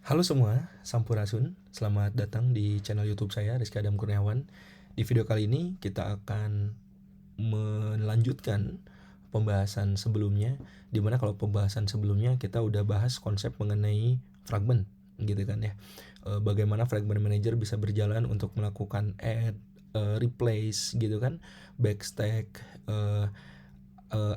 Halo semua, Sampurasun. Selamat datang di channel YouTube saya, Rizky Adam Kurniawan. Di video kali ini kita akan melanjutkan pembahasan sebelumnya, dimana kalau pembahasan sebelumnya kita udah bahas konsep mengenai fragment, gitu kan ya. Bagaimana fragment manager bisa berjalan untuk melakukan add, replace, gitu kan, backstack,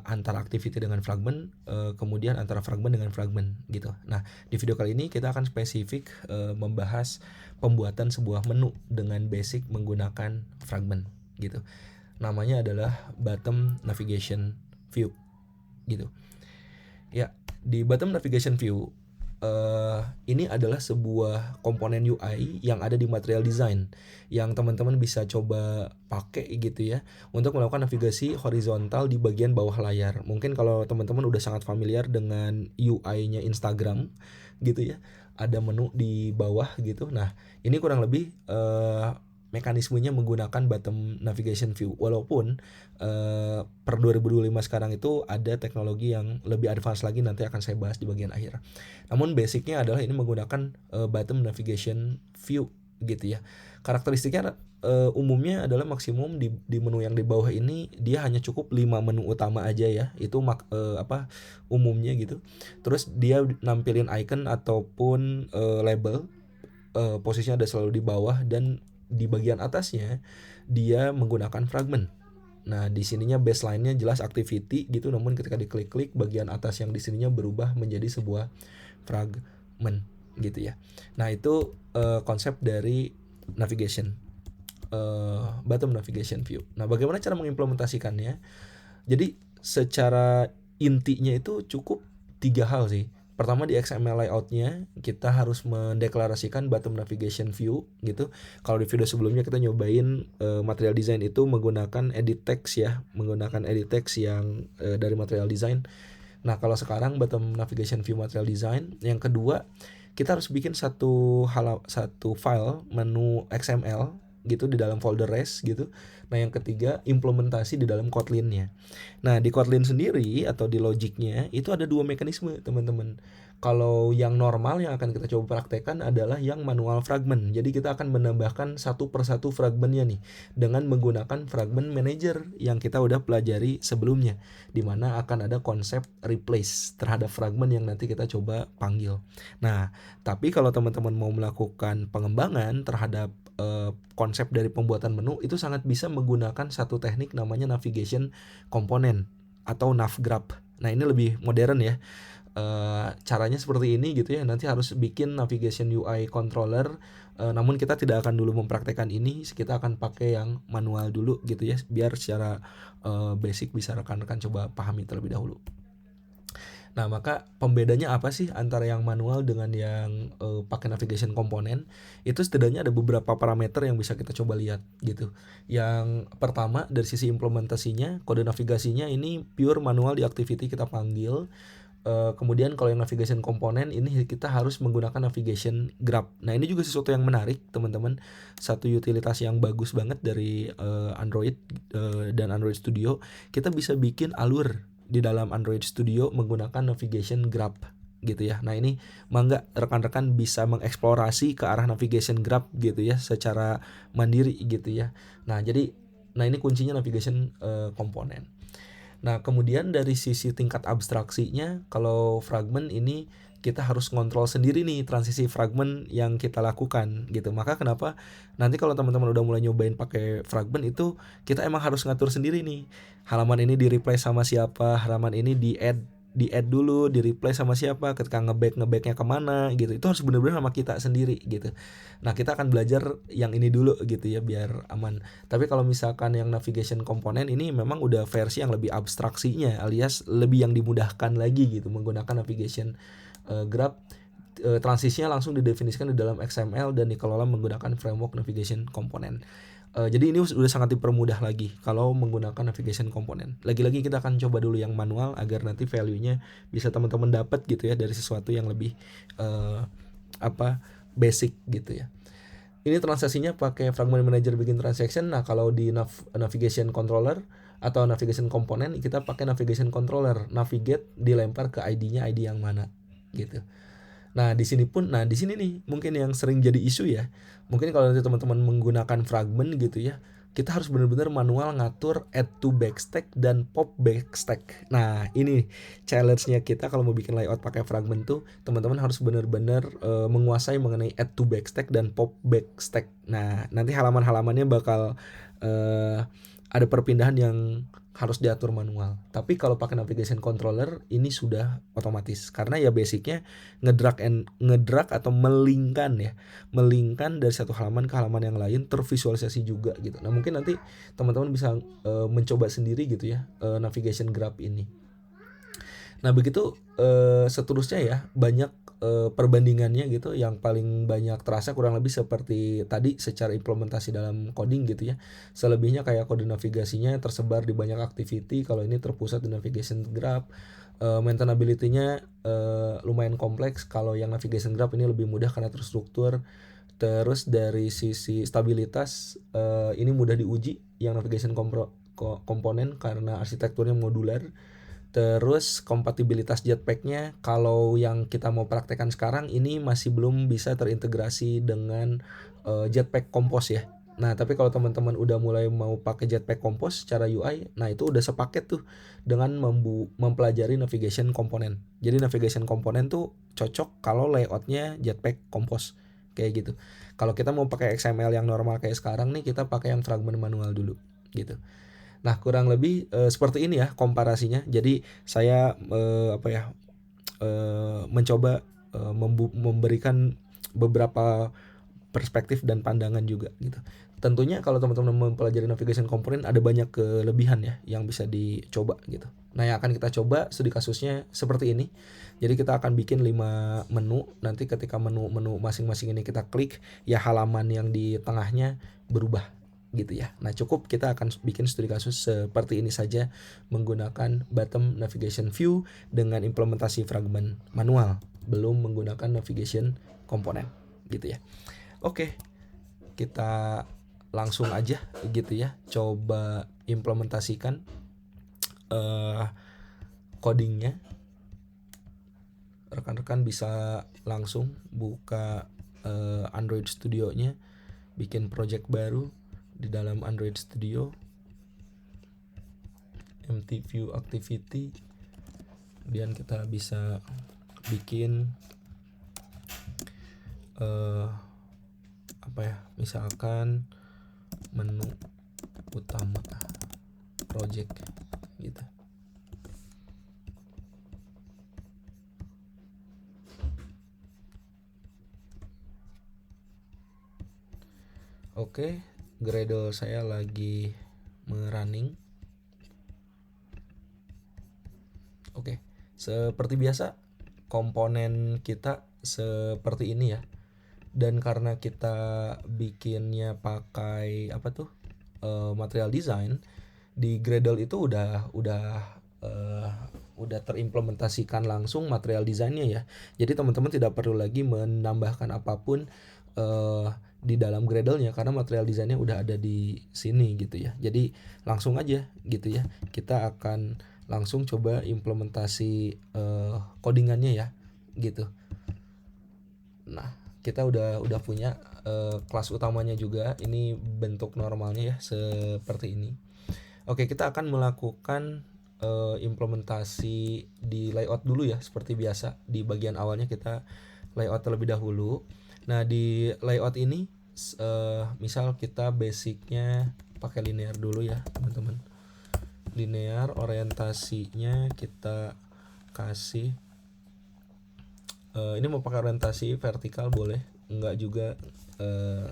antara activity dengan fragment, kemudian antara fragment dengan fragment gitu. Nah, di video kali ini kita akan spesifik membahas pembuatan sebuah menu dengan basic menggunakan fragment gitu. Namanya adalah bottom navigation view gitu. Ya, di bottom navigation view ini adalah sebuah komponen UI yang ada di material design yang teman-teman bisa coba pakai gitu ya untuk melakukan navigasi horizontal di bagian bawah layar. Mungkin kalau teman-teman udah sangat familiar dengan UI-nya Instagram gitu ya, ada menu di bawah gitu. Nah, ini kurang lebih mekanismenya menggunakan bottom navigation view. Walaupun per 2025 sekarang itu ada teknologi yang lebih advance lagi, nanti akan saya bahas di bagian akhir. Namun basicnya adalah ini menggunakan bottom navigation view gitu ya. Karakteristiknya umumnya adalah maksimum di menu yang di bawah ini dia hanya cukup 5 menu utama aja ya. Itu umumnya gitu. Terus dia nampilin icon ataupun label, posisinya ada selalu di bawah, dan di bagian atasnya dia menggunakan fragment. Nah, di sininya baseline-nya jelas activity gitu, namun ketika diklik-klik bagian atas yang di sininya berubah menjadi sebuah fragment gitu ya. Nah, itu konsep dari navigation, bottom navigation view. Nah, bagaimana cara mengimplementasikannya? Jadi secara intinya itu cukup 3 hal sih. Pertama, di XML layout-nya kita harus mendeklarasikan bottom navigation view gitu. Kalau di video sebelumnya kita nyobain material design itu menggunakan edit text ya, menggunakan edit text yang dari material design. Nah, kalau sekarang bottom navigation view material design. Yang kedua, kita harus bikin satu file menu XML gitu di dalam folder res gitu. Nah, yang ketiga, implementasi di dalam Kotlin-nya. Nah, di Kotlin sendiri atau di logiknya itu ada 2 mekanisme, teman-teman. Kalau yang normal yang akan kita coba praktekkan adalah yang manual fragment. Jadi kita akan menambahkan satu persatu fragmentnya nih dengan menggunakan fragment manager yang kita udah pelajari sebelumnya, di mana akan ada konsep replace terhadap fragment yang nanti kita coba panggil. Nah, tapi kalau teman-teman mau melakukan pengembangan terhadap konsep dari pembuatan menu, itu sangat bisa menggunakan satu teknik namanya navigation component atau navgraph. Nah, ini lebih modern ya. Caranya seperti ini gitu ya. Nanti harus bikin navigation UI controller, namun kita tidak akan dulu mempraktekkan ini. Kita akan pakai yang manual dulu gitu ya, biar secara basic bisa rekan-rekan coba pahami terlebih dahulu. Nah, maka pembedanya apa sih antara yang manual dengan yang pakai navigation komponen? Itu setidaknya ada beberapa parameter yang bisa kita coba lihat gitu. Yang pertama, dari sisi implementasinya, kode navigasinya ini pure manual di activity kita panggil. Kemudian kalau yang navigation komponen ini kita harus menggunakan navigation graph. Nah, ini juga sesuatu yang menarik, teman-teman. Satu utilitas yang bagus banget dari Android dan Android Studio. Kita bisa bikin alur di dalam Android Studio menggunakan navigation graph gitu ya. Nah, ini mangga rekan-rekan bisa mengeksplorasi ke arah navigation graph gitu ya secara mandiri gitu ya. Nah, ini kuncinya navigation komponen. Nah, kemudian dari sisi tingkat abstraksinya, kalau fragment ini kita harus ngontrol sendiri nih transisi fragment yang kita lakukan gitu. Maka kenapa nanti kalau teman-teman udah mulai nyobain pakai fragment itu, kita emang harus ngatur sendiri nih. Halaman ini di replace sama siapa, halaman ini di add dulu, di replace sama siapa, ketika ngebacknya kemana gitu. Itu harus benar-benar sama kita sendiri gitu. Nah, kita akan belajar yang ini dulu gitu ya biar aman. Tapi kalau misalkan yang navigation komponen ini memang udah versi yang lebih abstraksinya, alias lebih yang dimudahkan lagi gitu menggunakan navigation graph. Transisinya langsung didefinisikan di dalam XML dan dikelola menggunakan framework navigation komponen. Jadi ini udah sangat dipermudah lagi kalau menggunakan navigation komponen. Lagi-lagi kita akan coba dulu yang manual agar nanti value-nya bisa teman-teman dapat gitu ya dari sesuatu yang lebih basic gitu ya. Ini transaksinya pakai fragment manager bikin transaction. Nah, kalau di navigation controller atau navigation komponen kita pakai navigation controller, navigate dilempar ke ID-nya ID yang mana gitu. Nah, di sini pun, nah di sini nih mungkin yang sering jadi isu ya. Mungkin kalau nanti teman-teman menggunakan fragment gitu ya, kita harus benar-benar manual ngatur add to backstack dan pop backstack. Nah, ini challenge-nya kita kalau mau bikin layout pakai fragment tuh, teman-teman harus benar-benar menguasai mengenai add to backstack dan pop backstack. Nah, nanti halaman-halamannya bakal ada perpindahan yang harus diatur manual. Tapi kalau pakai navigation controller ini sudah otomatis karena ya basicnya ngedrag atau melingkan ya, melingkan dari satu halaman ke halaman yang lain tervisualisasi juga gitu. Nah, mungkin nanti teman-teman bisa mencoba sendiri gitu ya navigation graph ini. Nah, begitu seterusnya ya, banyak perbandingannya gitu. Yang paling banyak terasa kurang lebih seperti tadi secara implementasi dalam coding gitu ya. Selebihnya kayak kode navigasinya tersebar di banyak activity, kalau ini terpusat di navigation graph. Maintainability-nya lumayan kompleks, kalau yang navigation graph ini lebih mudah karena terstruktur. Terus dari sisi stabilitas ini mudah diuji yang navigation komponen karena arsitekturnya modular. Terus kompatibilitas Jetpack-nya kalau yang kita mau praktekkan sekarang ini masih belum bisa terintegrasi dengan Jetpack Compose ya. Nah, tapi kalau teman-teman udah mulai mau pakai Jetpack Compose secara UI, nah itu udah sepaket tuh dengan mempelajari navigation komponen. Jadi navigation komponen tuh cocok kalau layoutnya Jetpack Compose kayak gitu. Kalau kita mau pakai XML yang normal kayak sekarang nih, kita pakai yang fragment manual dulu gitu. Nah, kurang lebih seperti ini ya komparasinya. Jadi saya mencoba memberikan beberapa perspektif dan pandangan juga gitu. Tentunya kalau teman-teman mempelajari navigation component ada banyak kelebihan ya yang bisa dicoba gitu. Nah, yang akan kita coba studi kasusnya seperti ini. Jadi kita akan bikin 5 menu. Nanti ketika menu masing-masing ini kita klik, ya halaman yang di tengahnya berubah gitu ya. Nah, cukup kita akan bikin studi kasus seperti ini saja menggunakan bottom navigation view dengan implementasi fragment manual, belum menggunakan navigation komponen gitu ya. Oke, kita langsung aja gitu ya, coba implementasikan codingnya. Rekan-rekan bisa langsung buka Android Studio-nya, bikin project baru di dalam Android Studio, empty view activity, kemudian kita bisa bikin misalkan menu utama project gitu. Oke, Gradle saya lagi merunning. Oke, seperti biasa komponen kita seperti ini ya. Dan karena kita bikinnya pakai material design, di Gradle itu udah terimplementasikan langsung material desainnya ya. Jadi teman-teman tidak perlu lagi menambahkan apapun di dalam Gradle-nya karena material desainnya udah ada di sini gitu ya. Jadi langsung aja gitu ya. Kita akan langsung coba implementasi codingannya ya gitu. Nah, kita udah punya kelas utamanya juga. Ini bentuk normalnya ya seperti ini. Oke, kita akan melakukan implementasi di layout dulu ya, seperti biasa. Di bagian awalnya kita layout terlebih dahulu. Nah, di layout ini misal kita basicnya pakai linear dulu ya teman-teman. Linear, orientasinya kita kasih ini mau pakai orientasi vertikal boleh, enggak juga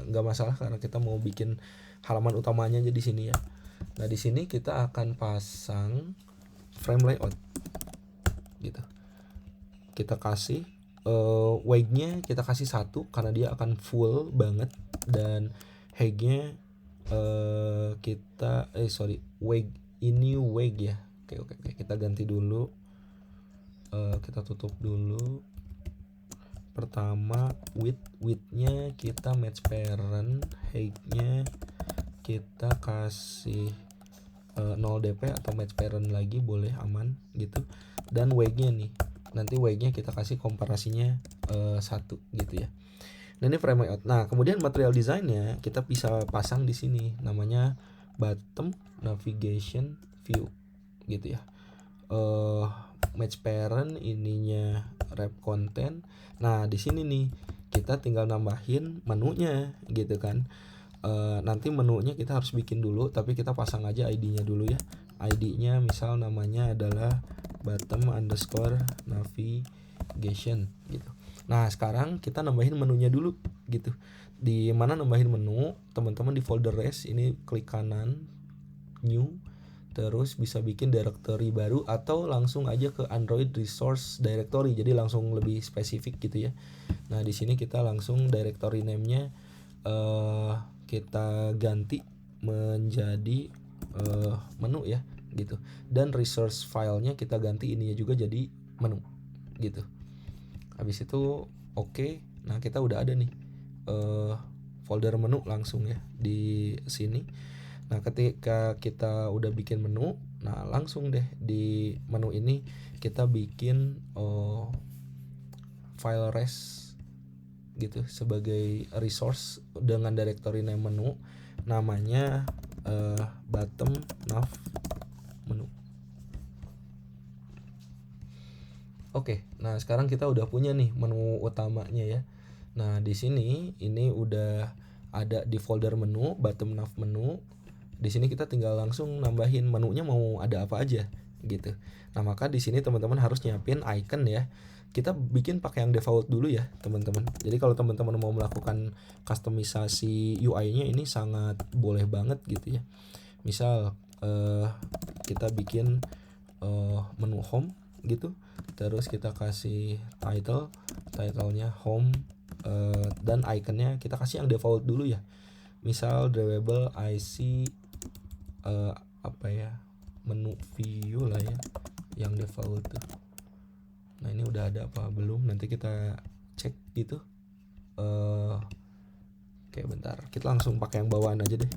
enggak masalah karena kita mau bikin halaman utamanya aja di sini ya. Nah, di sini kita akan pasang frame layout gitu. Kita kasih weight-nya kita kasih 1 karena dia akan full banget, dan height-nya weight ini weight ya. Oke, kita ganti dulu. Kita tutup dulu. Pertama width-nya kita match parent, height-nya kita kasih 0 dp atau match parent lagi boleh, aman gitu. Dan weight-nya nih, nanti weight-nya kita kasih komparasinya satu gitu ya. Nah ini frame layout. Nah kemudian material desainnya kita bisa pasang di sini, namanya bottom navigation view gitu ya. Match parent, ininya wrap content. Nah di sini nih kita tinggal nambahin menunya gitu kan. Nanti menunya kita harus bikin dulu, tapi kita pasang aja ID-nya dulu ya. ID-nya misal namanya adalah bottom underscore navigation gitu. Nah sekarang kita nambahin menunya dulu gitu. Di mana nambahin menu, teman-teman di folder res ini klik kanan new, terus bisa bikin directory baru atau langsung aja ke Android resource directory, jadi langsung lebih spesifik gitu ya. Nah di sini kita langsung directory name-nya kita ganti menjadi menu ya gitu, dan resource filenya kita ganti ininya juga jadi menu gitu. Habis itu oke. Nah kita udah ada nih folder menu langsung ya di sini. Nah ketika kita udah bikin menu, nah langsung deh di menu ini kita bikin file res gitu sebagai resource dengan directory name menu, namanya bottom nav menu. Oke, nah sekarang kita udah punya nih menu utamanya ya. Nah di sini ini udah ada di folder menu bottom nav menu. Di sini kita tinggal langsung nambahin menunya mau ada apa aja gitu. Nah maka di sini teman-teman harus nyiapin icon ya. Kita bikin pakai yang default dulu ya teman-teman. Jadi kalau teman-teman mau melakukan customisasi UI-nya ini sangat boleh banget gitu ya. Misal kita bikin menu home gitu, terus kita kasih titlenya home, dan iconnya kita kasih yang default dulu ya. Misal drawable IC apa ya, menu view lah ya yang default tuh. Nah ini udah ada apa belum, nanti kita cek gitu. Oke bentar, kita langsung pakai yang bawaan aja deh.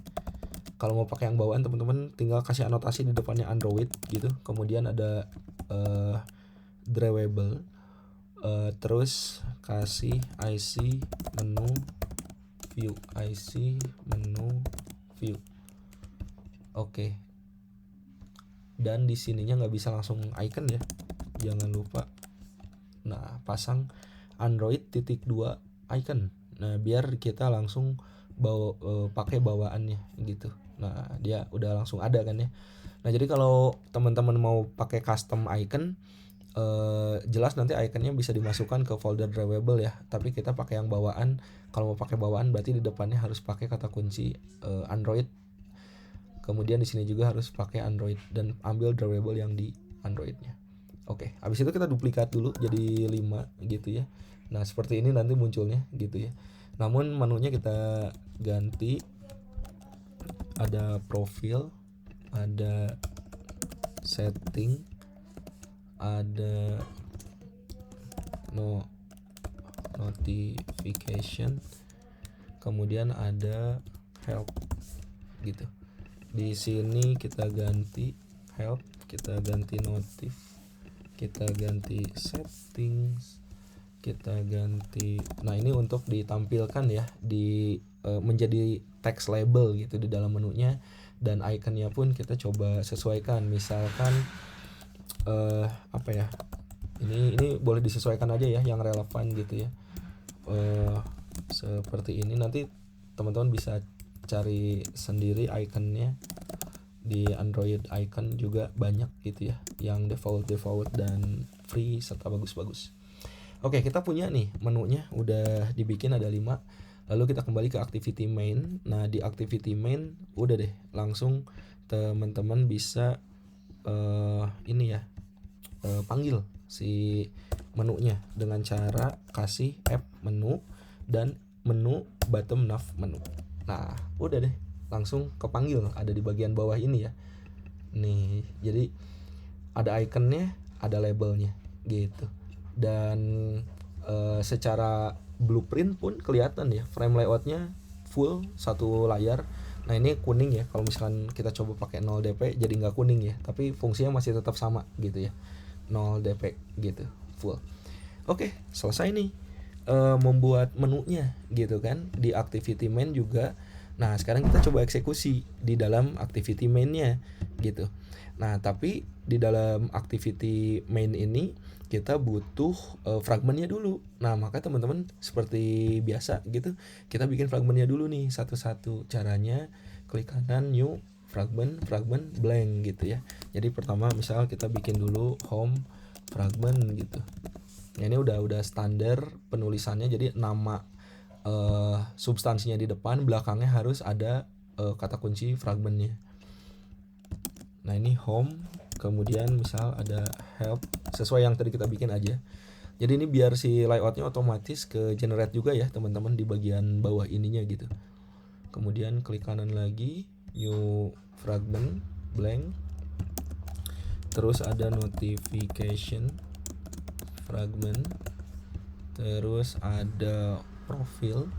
Kalau mau pakai yang bawaan teman-teman tinggal kasih anotasi di depannya Android gitu, kemudian ada drawable, terus kasih IC menu view, IC menu view. Oke. Dan di sininya nggak bisa langsung icon ya, jangan lupa. Nah pasang Android .2 icon. Nah biar kita langsung pakai bawaannya gitu. Nah dia udah langsung ada kan ya. Nah jadi kalau teman-teman mau pakai custom icon, jelas nanti iconnya bisa dimasukkan ke folder drawable ya. Tapi kita pakai yang bawaan. Kalau mau pakai bawaan berarti di depannya harus pakai kata kunci Android. Kemudian di sini juga harus pakai Android dan ambil drawable yang di Androidnya. Oke, habis itu kita duplikat dulu jadi 5 gitu ya. Nah seperti ini nanti munculnya gitu ya. Namun menunya kita ganti, ada profil, ada setting, ada notification, kemudian ada help gitu. Di sini kita ganti help, kita ganti notif, kita ganti settings, kita ganti. Nah ini untuk ditampilkan ya di menjadi text label gitu di dalam menunya, dan iconnya pun kita coba sesuaikan. Misalkan apa ya, ini boleh disesuaikan aja ya yang relevan gitu ya. Seperti ini, nanti teman-teman bisa cari sendiri iconnya di Android. Icon juga banyak gitu ya, yang default dan free serta bagus-bagus. Oke, kita punya nih menunya udah dibikin ada 5. Lalu kita kembali ke activity main. Nah di activity main udah deh langsung teman-teman bisa ini ya, panggil si menunya dengan cara kasih app menu dan menu bottom nav menu. Nah udah deh langsung kepanggil, ada di bagian bawah ini ya. Nih jadi ada iconnya, ada labelnya gitu. Dan secara blueprint pun kelihatan ya, frame layoutnya full satu layar. Nah ini kuning ya, kalau misalkan kita coba pakai 0 dp jadi nggak kuning ya, tapi fungsinya masih tetap sama gitu ya, 0 dp gitu full. Oke selesai nih. membuat menunya gitu kan di activity main juga. Nah sekarang kita coba eksekusi di dalam activity mainnya gitu. Nah tapi di dalam activity main ini kita butuh fragmennya dulu. Nah maka teman-teman seperti biasa gitu, kita bikin fragmennya dulu nih satu-satu. Caranya klik kanan new fragment blank gitu ya. Jadi pertama misal kita bikin dulu home fragment gitu. Ya, ini udah standar penulisannya, jadi nama substansinya di depan, belakangnya harus ada kata kunci fragmentnya. Nah ini home, kemudian misal ada help, sesuai yang tadi kita bikin aja. Jadi ini biar si layoutnya otomatis ke generate juga ya teman-teman di bagian bawah ininya gitu. Kemudian klik kanan lagi new fragment blank, terus ada notification fragment, terus ada profil,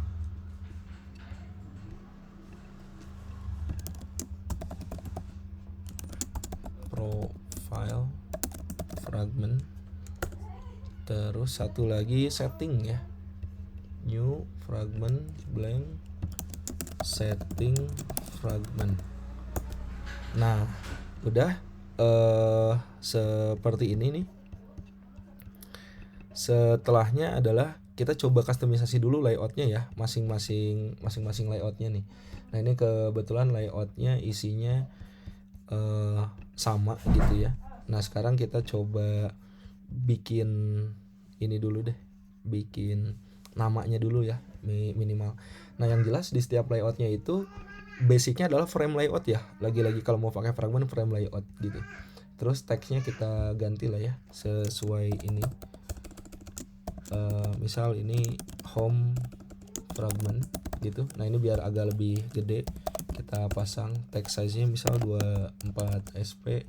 profile fragment, terus satu lagi setting ya, new fragment blank setting fragment. Nah udah seperti ini nih. Setelahnya adalah kita coba customisasi dulu layoutnya ya, masing-masing layoutnya nih. Nah ini kebetulan layoutnya isinya sama gitu ya. Nah sekarang kita coba bikin ini dulu deh, bikin namanya dulu ya minimal. Nah yang jelas di setiap layoutnya itu basicnya adalah frame layout ya, lagi-lagi kalau mau pakai fragment frame layout gitu. Terus teksnya kita ganti lah ya sesuai ini. Misal ini home fragment gitu. Nah ini biar agak lebih gede, kita pasang text size nya misal 24 sp,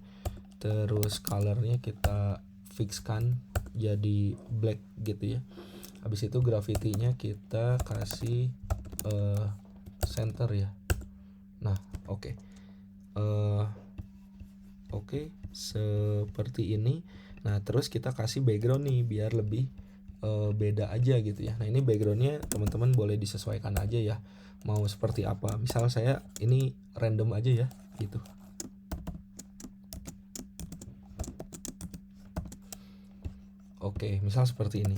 terus colornya kita fixkan jadi black gitu ya. Habis itu graffiti-nya kita kasih center ya. Nah oke. Oke, seperti ini. Nah terus kita kasih background nih biar lebih beda aja gitu ya. Nah ini backgroundnya teman-teman boleh disesuaikan aja ya, mau seperti apa. Misal saya ini random aja ya gitu. Oke, misal seperti ini.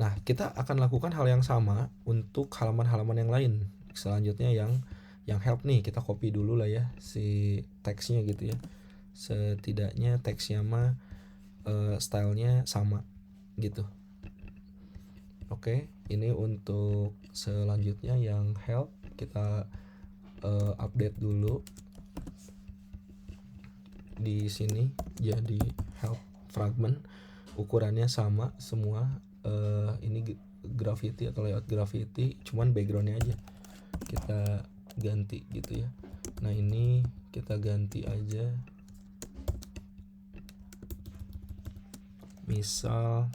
Nah kita akan lakukan hal yang sama untuk halaman-halaman yang lain. Selanjutnya yang help nih, kita copy dulu lah ya si teksnya gitu ya. Setidaknya teksnya mah stylenya sama gitu. Oke, ini untuk selanjutnya yang help kita update dulu di sini jadi help fragment, ukurannya sama semua. Ini graffiti atau layout graffiti, cuman backgroundnya aja kita ganti gitu ya. Nah ini kita ganti aja misal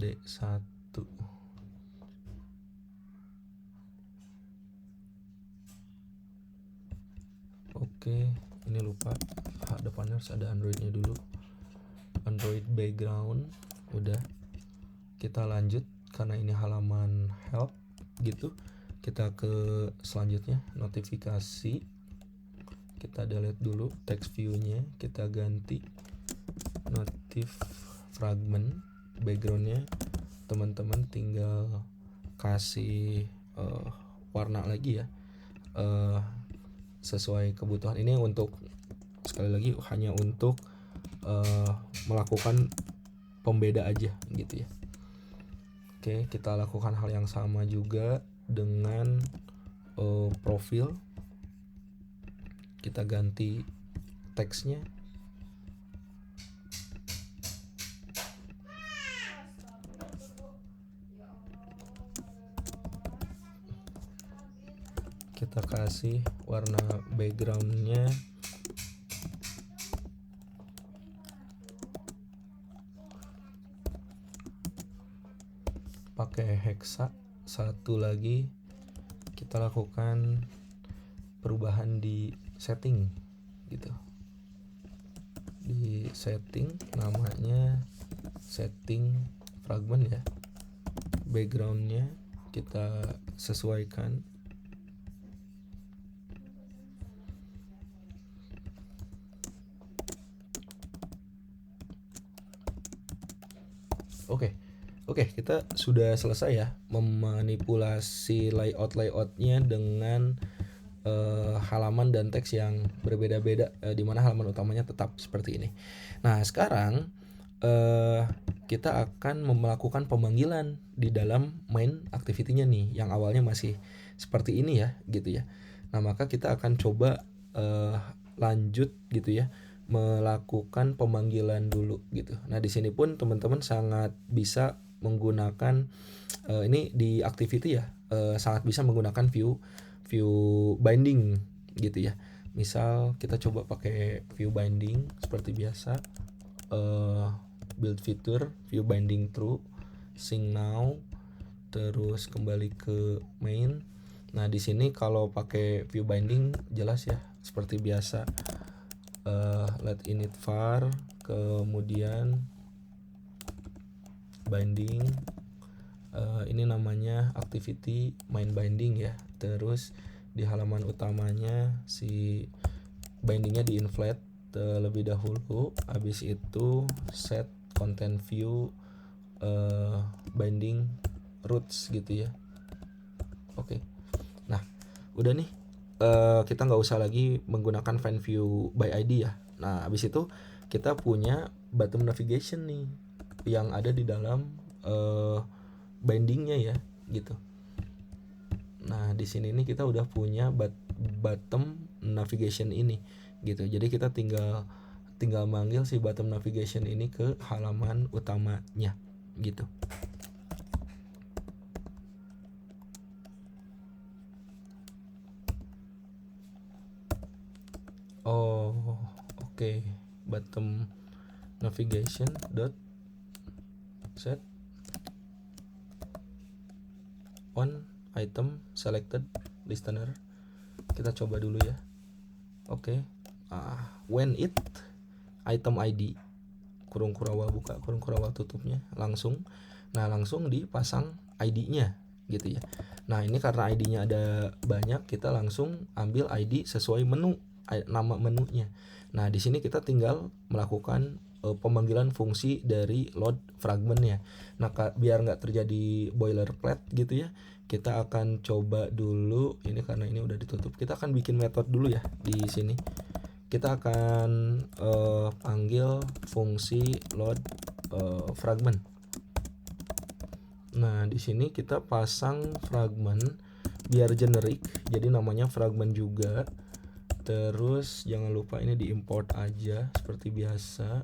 D1. Oke, ini lupa depannya harus ada Androidnya dulu. Android background udah. Kita lanjut karena ini halaman help gitu. Kita ke selanjutnya notifikasi. Kita delete dulu text view-nya, kita ganti notif fragment. Backgroundnya teman-teman tinggal kasih warna lagi ya, sesuai kebutuhan. Ini untuk sekali lagi hanya untuk melakukan pembeda aja gitu ya. Oke, kita lakukan hal yang sama juga dengan profil. Kita ganti teksnya. Kita kasih warna backgroundnya pakai hexa. Satu lagi kita lakukan perubahan di setting gitu. setting, namanya setting fragment ya. Backgroundnya kita sesuaikan. Oke, kita sudah selesai ya memanipulasi layoutnya dengan halaman dan teks yang berbeda-beda, di mana halaman utamanya tetap seperti ini. Nah, sekarang kita akan melakukan pemanggilan di dalam main activity-nya nih, yang awalnya masih seperti ini ya, gitu ya. Nah, maka kita akan coba lanjut gitu ya, melakukan pemanggilan dulu gitu. Nah, di sini pun teman-teman sangat bisa menggunakan ini di activity ya, sangat bisa menggunakan view binding gitu ya. Misal kita coba pakai view binding seperti biasa, build feature view binding true, sync now, terus kembali ke main. Nah, di sini kalau pakai view binding jelas ya seperti biasa, let init var, kemudian binding, ini namanya activity main binding ya. Terus di halaman utamanya si bindingnya di inflate terlebih dahulu, habis itu set content view binding roots gitu ya. Oke. Nah, udah nih, kita nggak usah lagi menggunakan find view by ID ya. Nah, habis itu kita punya bottom navigation nih yang ada di dalam bindingnya ya gitu. Nah, di sini nih kita udah punya bottom navigation ini gitu. Jadi kita tinggal manggil si bottom navigation ini ke halaman utamanya gitu. Oke. Bottom navigation dot set on item selected listener. Kita coba dulu ya. Oke. When it item ID kurung kurawa buka, kurung kurawa tutupnya langsung. Nah, langsung dipasang ID-nya gitu ya. Nah, ini karena ID-nya ada banyak, kita langsung ambil ID sesuai menu, nama menunya. Nah, di sini kita tinggal melakukan pemanggilan fungsi dari load fragmentnya. Nah, biar nggak terjadi boilerplate gitu ya, kita akan coba dulu ini, karena ini udah ditutup, kita akan bikin metode dulu ya di sini. Kita akan panggil fungsi load fragment. Nah, di sini kita pasang fragment biar generik, jadi namanya fragment juga. Terus jangan lupa ini diimport aja seperti biasa,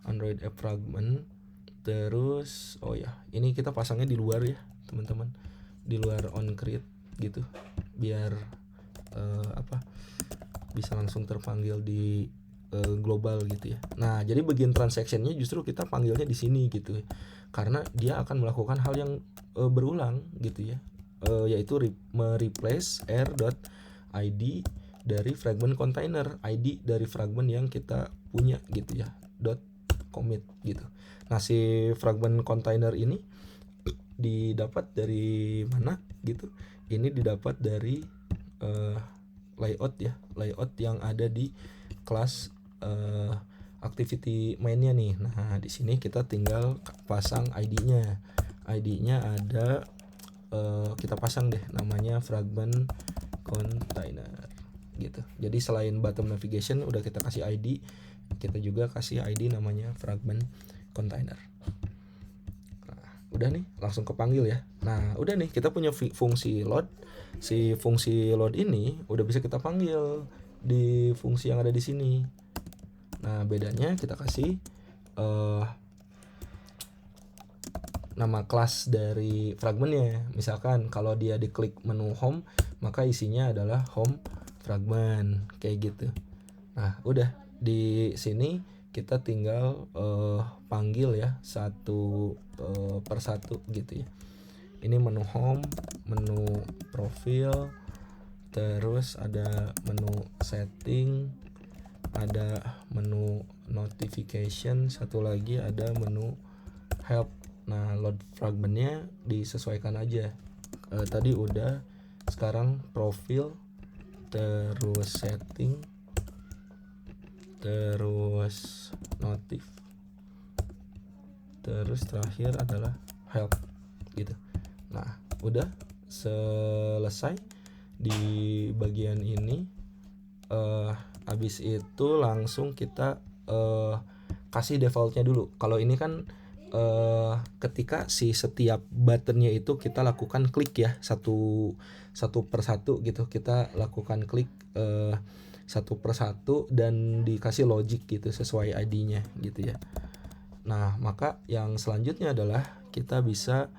Android app fragment. Terus ini kita pasangnya di luar ya teman-teman, di luar onCreate gitu, biar bisa langsung terpanggil di global gitu ya. Nah, jadi bagian transactionnya justru kita panggilnya di sini gitu ya, karena dia akan melakukan hal yang berulang gitu ya, yaitu mereplace r.id dari fragment container, ID dari fragment yang kita punya gitu ya, .commit gitu. Nah, si fragment container ini didapat dari mana gitu? Ini didapat dari layout ya, layout yang ada di kelas activity mainnya nih. Nah, di sini kita tinggal pasang ID-nya. ID-nya ada, kita pasang deh namanya fragment container gitu. Jadi selain bottom navigation udah kita kasih ID, kita juga kasih ID namanya fragment container. Nah, udah nih langsung kepanggil ya. Nah, udah nih kita punya fungsi load. Si fungsi load ini udah bisa kita panggil di fungsi yang ada di sini. Nah, bedanya kita kasih nama kelas dari fragmentnya. Misalkan kalau dia diklik menu home, maka isinya adalah home fragment kayak gitu. Nah, udah di sini kita tinggal panggil ya satu persatu gitu ya. Ini menu home, menu profil, terus ada menu setting, ada menu notification, satu lagi ada menu help. Nah, load fragmentnya disesuaikan aja. Tadi udah, sekarang profil, terus setting, terus notif, terus terakhir adalah help gitu. Nah, udah selesai di bagian ini. Habis itu langsung kita kasih defaultnya dulu. Kalau ini kan ketika si setiap buttonnya itu kita lakukan klik ya, satu persatu gitu, kita lakukan klik satu persatu dan dikasih logic gitu sesuai ID-nya gitu ya. Nah, maka yang selanjutnya adalah kita bisa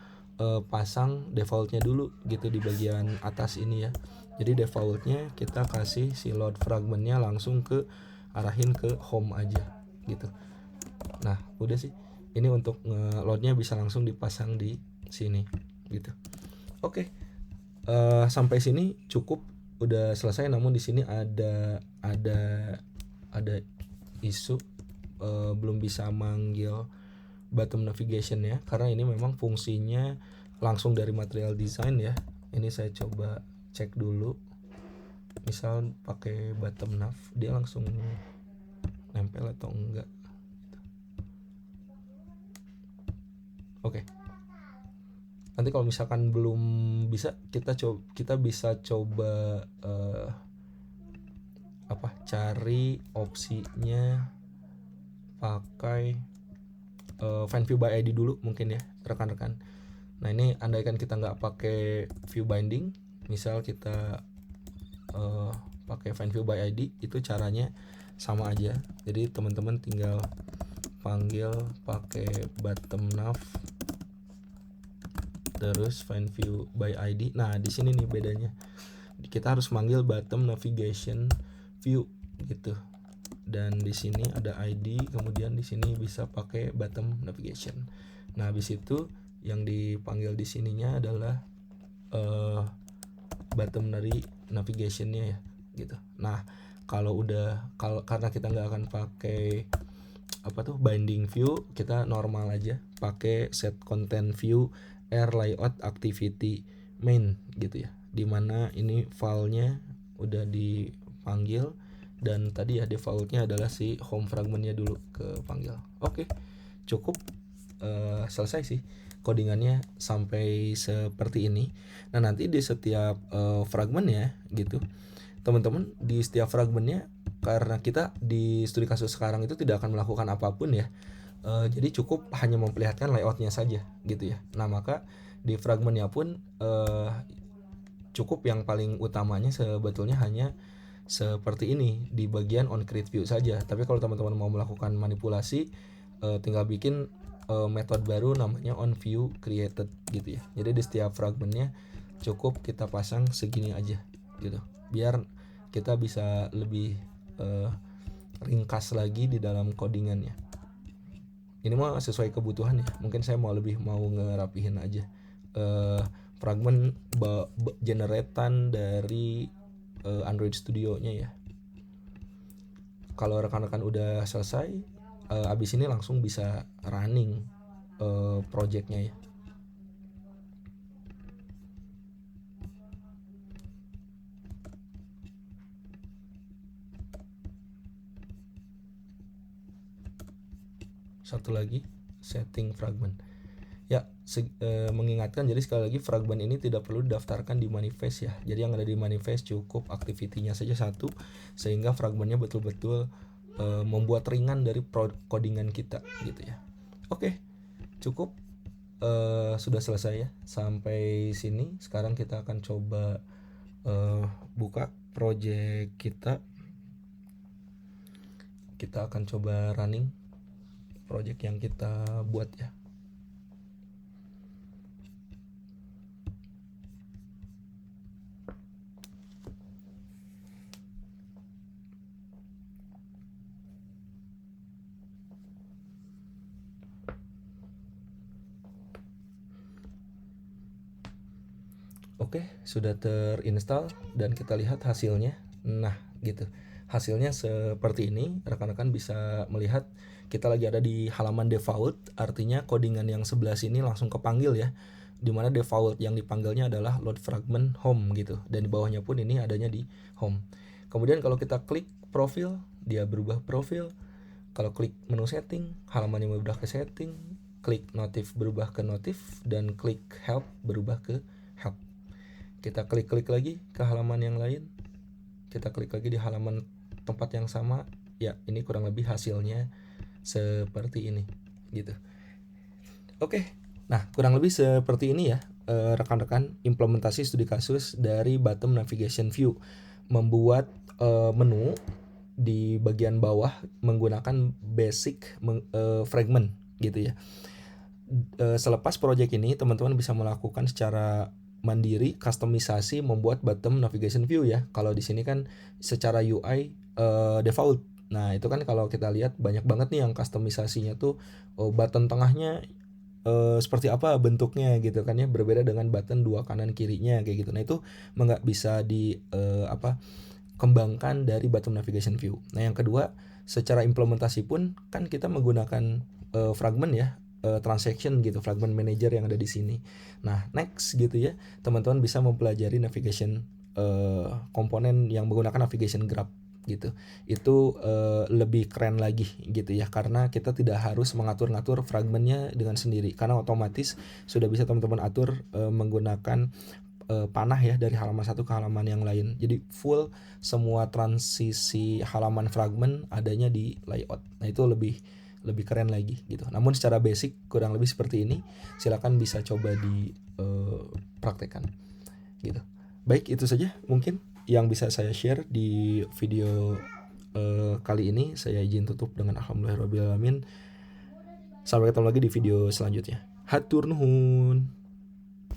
pasang defaultnya dulu gitu di bagian atas ini ya. Jadi defaultnya kita kasih si load fragmentnya langsung ke arahin ke home aja gitu. Nah, udah sih. Ini untuk nge-loadnya bisa langsung dipasang di sini gitu. Oke. Sampai sini cukup, udah selesai. Namun di sini ada isu belum bisa manggil bottom navigation ya, karena ini memang fungsinya langsung dari material design ya. Ini saya coba cek dulu. Misal pakai bottom nav, dia langsung nempel atau enggak. Oke. Nanti kalau misalkan belum bisa, kita bisa coba cari opsinya pakai find view by ID dulu mungkin ya rekan-rekan. Nah, ini andaikan kita nggak pakai view binding, misal kita pakai find view by ID, itu caranya sama aja. Jadi teman-teman tinggal panggil pakai bottom nav terus find view by ID. Nah, di sini nih bedanya. Kita harus manggil bottom navigation view gitu. Dan di sini ada ID, kemudian di sini bisa pakai bottom navigation. Nah, habis itu yang dipanggil di sininya adalah bottom dari navigationnya ya gitu. Nah, karena kita nggak akan pakai binding view, kita normal aja pakai set content view air layout activity main gitu ya, dimana ini filenya udah dipanggil dan tadi ya defaultnya adalah si home fragmentnya dulu kepanggil. Oke, cukup. Selesai sih codingannya sampai seperti ini. Nah, nanti di setiap fragmentnya gitu, teman-teman, di setiap fragmentnya, karena kita di studi kasus sekarang itu tidak akan melakukan apapun ya, jadi cukup hanya memperlihatkan layoutnya saja gitu ya. Nah, maka di fragmentnya pun cukup yang paling utamanya sebetulnya hanya seperti ini di bagian on create view saja. Tapi kalau teman-teman mau melakukan manipulasi, tinggal bikin metode baru namanya on view created gitu ya. Jadi di setiap fragmentnya cukup kita pasang segini aja gitu, biar kita bisa lebih ringkas lagi di dalam codingannya. Ini mah sesuai kebutuhan ya, mungkin saya mau ngerapihin aja fragment generatan dari Android Studio-nya ya. Kalau rekan-rekan udah selesai, abis ini langsung bisa running project-nya ya. Satu lagi, setting fragment. Ya, mengingatkan, jadi sekali lagi fragment ini tidak perlu didaftarkan di manifest ya. Jadi yang ada di manifest cukup activity-nya saja satu, sehingga fragmentnya betul-betul membuat ringan dari codingan kita gitu ya. Oke, cukup. Sudah selesai ya sampai sini. Sekarang kita akan coba buka project kita. Kita akan coba running project yang kita buat ya. Oke, sudah terinstall dan kita lihat hasilnya. Nah, gitu. hasilnya seperti ini. Rekan-rekan bisa melihat kita lagi ada di halaman default, artinya codingan yang sebelah sini langsung kepanggil ya, dimana default yang dipanggilnya adalah load fragment home gitu, dan di bawahnya pun ini adanya di home. Kemudian kalau kita klik profil, dia berubah profil. Kalau klik menu setting, halamannya berubah ke setting. Klik notif berubah ke notif, dan klik help berubah ke help. Kita klik-klik lagi ke halaman yang lain, kita klik lagi di halaman tempat yang sama. Ya, ini kurang lebih hasilnya seperti ini gitu. Oke, nah kurang lebih seperti ini ya rekan-rekan implementasi studi kasus dari bottom navigation view, membuat menu di bagian bawah menggunakan basic fragment gitu ya. Selepas project ini teman-teman bisa melakukan secara mandiri customisasi membuat bottom navigation view ya. Kalau di sini kan secara UI default. Nah, itu kan kalau kita lihat banyak banget nih yang customisasinya tuh button tengahnya seperti apa bentuknya gitu kan ya, berbeda dengan button dua kanan kirinya kayak gitu. Nah, itu nggak bisa di kembangkan dari bottom navigation view. Nah, yang kedua, secara implementasi pun kan kita menggunakan fragment ya, transaction gitu, fragment manager yang ada di sini. Nah, next gitu ya, teman-teman bisa mempelajari navigation komponen yang menggunakan navigation graph gitu. Itu lebih keren lagi gitu ya, karena kita tidak harus mengatur-ngatur fragmentnya dengan sendiri, karena otomatis sudah bisa teman-teman atur menggunakan panah ya dari halaman satu ke halaman yang lain. Jadi full semua transisi halaman fragment adanya di layout. Nah, itu lebih keren lagi gitu. Namun secara basic kurang lebih seperti ini. Silakan bisa coba di praktekkan gitu. Baik, itu saja mungkin yang bisa saya share di video kali ini. Saya izin tutup dengan alhamdulillahirabbil alamin. Sampai ketemu lagi di video selanjutnya. Hatur nuhun.